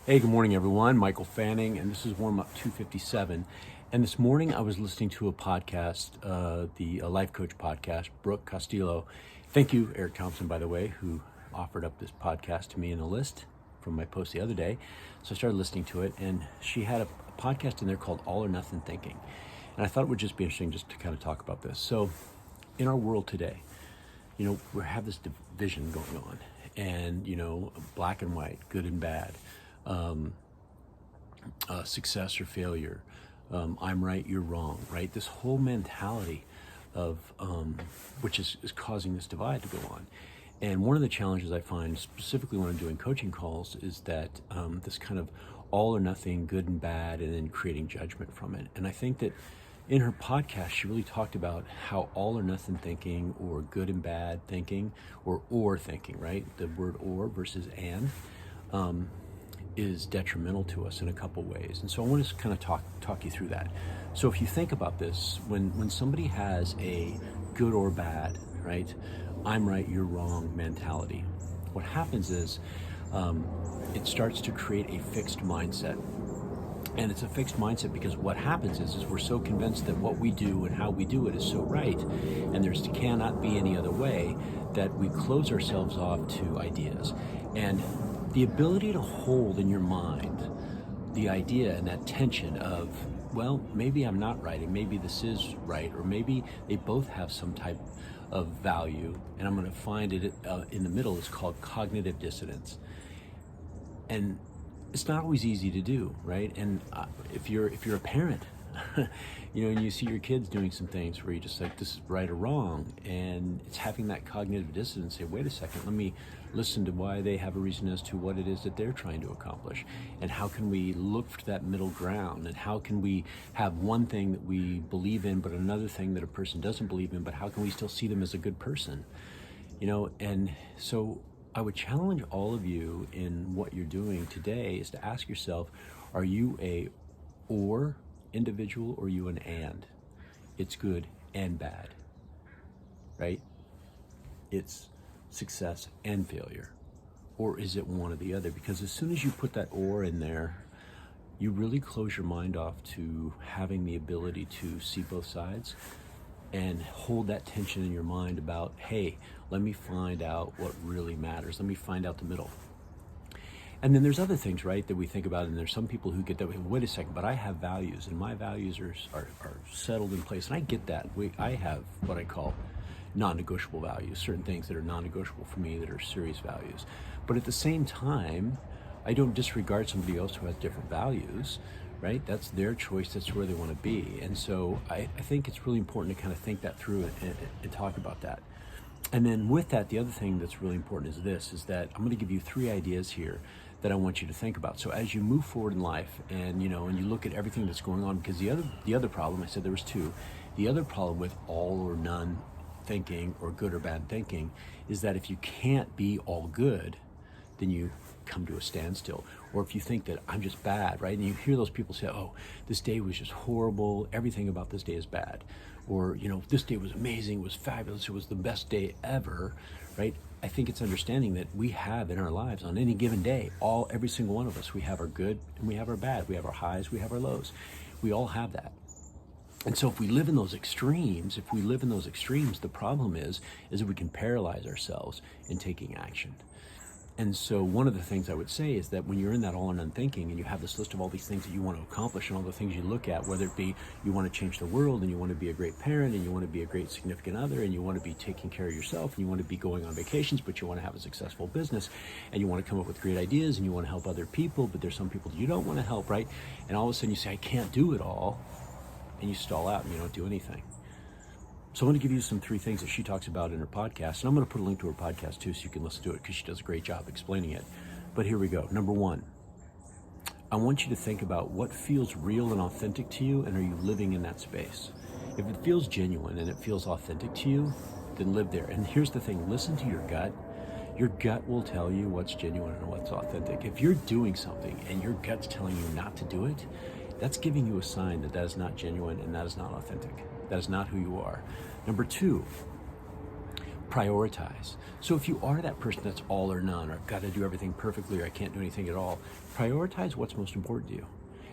Hey, good morning, everyone. Michael Fanning, and this is Warm Up 257. And this morning I was listening to a podcast, the Life Coach podcast, Brooke Castillo. Thank you, Eric Thompson, by the way, who offered up this podcast to me in a list from my post the other day. So I started listening to it, and she had a podcast in there called All or Nothing Thinking. And I thought it would just be interesting just to kind of talk about this. So in our world today, we have this division going on, and, black and white, good and bad. Success or failure, I'm right, you're wrong, right? This whole mentality of which is causing this divide to go on. And one of the challenges I find, specifically when I'm doing coaching calls, is that this kind of all or nothing, good and bad, and then creating judgment from it. And I think that in her podcast, she really talked about how all or nothing thinking, or good and bad thinking, or thinking, right? The word or versus and, is detrimental to us in a couple ways. And so I want to kind of talk you through that. So if you think about this, when somebody has a good or bad, right, I'm right, you're wrong mentality, what happens is it starts to create a fixed mindset. And it's a fixed mindset because what happens is we're so convinced that what we do and how we do it is so right, and there cannot be any other way, that we close ourselves off to ideas. And the ability to hold in your mind the idea and that tension of, well, maybe I'm not right, and maybe this is right, or maybe they both have some type of value, and I'm going to find it in the middle, is called cognitive dissonance. And it's not always easy to do, right? And if you're a parent, and you see your kids doing some things where you just like, this is right or wrong, and it's having that cognitive dissonance. Say, wait a second, let me listen to why they have a reason as to what it is that they're trying to accomplish, and how can we look for that middle ground, and how can we have one thing that we believe in but another thing that a person doesn't believe in, but how can we still see them as a good person? And so I would challenge all of you in what you're doing today is to ask yourself, are you a or individual, or are you an and? It's good and bad, right? It's success and failure. Or is it one or the other? Because as soon as you put that or in there, you really close your mind off to having the ability to see both sides and hold that tension in your mind about, hey, let me find out what really matters. Let me find out the middle. And then there's other things, right, that we think about, and there's some people who get that, wait a second, but I have values, and my values are settled in place, and I get that. I have what I call non-negotiable values, certain things that are non-negotiable for me that are serious values. But at the same time, I don't disregard somebody else who has different values, right? That's their choice, that's where they want to be. And so I think it's really important to kind of think that through and talk about that. And then with that, the other thing that's really important is that I'm going to give you 3 ideas here that I want you to think about. So as you move forward in life, and you look at everything that's going on, because the other problem, I said there was 2. The other problem with all or none thinking, or good or bad thinking, is that if you can't be all good, then you come to a standstill. Or if you think that I'm just bad, right? And you hear those people say, oh, this day was just horrible, everything about this day is bad. Or, this day was amazing, it was fabulous, it was the best day ever, right? I think it's understanding that we have in our lives on any given day, every single one of us, we have our good and we have our bad, we have our highs, we have our lows. We all have that. And so if we live in those extremes, the problem is that we can paralyze ourselves in taking action. And so one of the things I would say is that when you're in that all or none thinking, and you have this list of all these things that you want to accomplish and all the things you look at, whether it be you want to change the world, and you want to be a great parent, and you want to be a great significant other, and you want to be taking care of yourself, and you want to be going on vacations, but you want to have a successful business, and you want to come up with great ideas, and you want to help other people, but there's some people that you don't want to help, right? And all of a sudden you say, I can't do it all, and you stall out and you don't do anything. So I'm going to give you some 3 things that she talks about in her podcast, and I'm going to put a link to her podcast too so you can listen to it, because she does a great job explaining it. But here we go. Number 1, I want you to think about what feels real and authentic to you, and are you living in that space? If it feels genuine and it feels authentic to you, then live there. And here's the thing, listen to your gut. Your gut will tell you what's genuine and what's authentic. If you're doing something and your gut's telling you not to do it, that's giving you a sign that is not genuine and that is not authentic. That is not who you are. Number 2, Prioritize. So if you are that person that's all or none, or I've got to do everything perfectly, or I can't do anything at all, prioritize what's most important to you.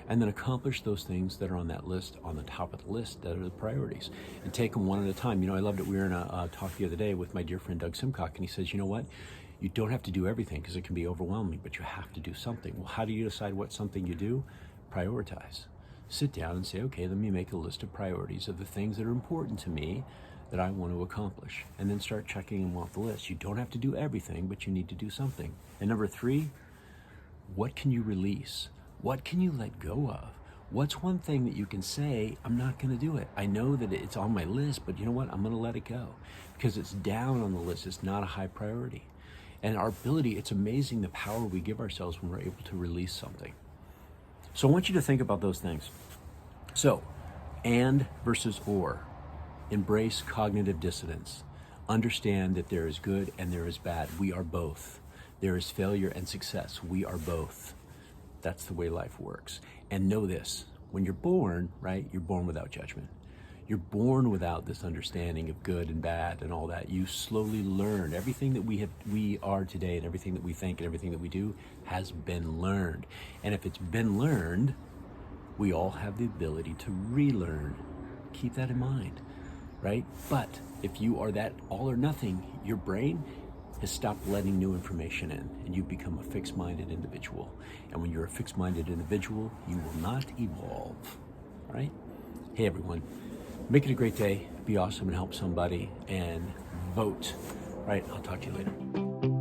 And then accomplish those things that are on that list, on the top of the list, that are the priorities. And take them one at a time. You know, I loved it. We were in a talk the other day with my dear friend Doug Simcock, and he says, you know what? You don't have to do everything because it can be overwhelming, but you have to do something. Well, how do you decide what something you do? Prioritize. Sit down and say, okay, let me make a list of priorities of the things that are important to me that I want to accomplish. And then start checking them off the list. You don't have to do everything, but you need to do something. And number 3, what can you release? What can you let go of? What's one thing that you can say, I'm not going to do it. I know that it's on my list, but you know what? I'm going to let it go because it's down on the list. It's not a high priority. And our ability, it's amazing the power we give ourselves when we're able to release something. So I want you to think about those things. So, and versus or. Embrace cognitive dissonance. Understand that there is good and there is bad. We are both. There is failure and success. We are both. That's the way life works. And know this, when you're born, right, you're born without judgment. You're born without this understanding of good and bad and all that. You slowly learn. Everything that we are today and everything that we think and everything that we do has been learned. And if it's been learned, we all have the ability to relearn. Keep that in mind, right? But if you are that all or nothing, your brain has stopped letting new information in, and you become a fixed-minded individual. And when you're a fixed-minded individual, you will not evolve, right? Hey, everyone, make it a great day. Be awesome and help somebody, and vote, right? I'll talk to you later.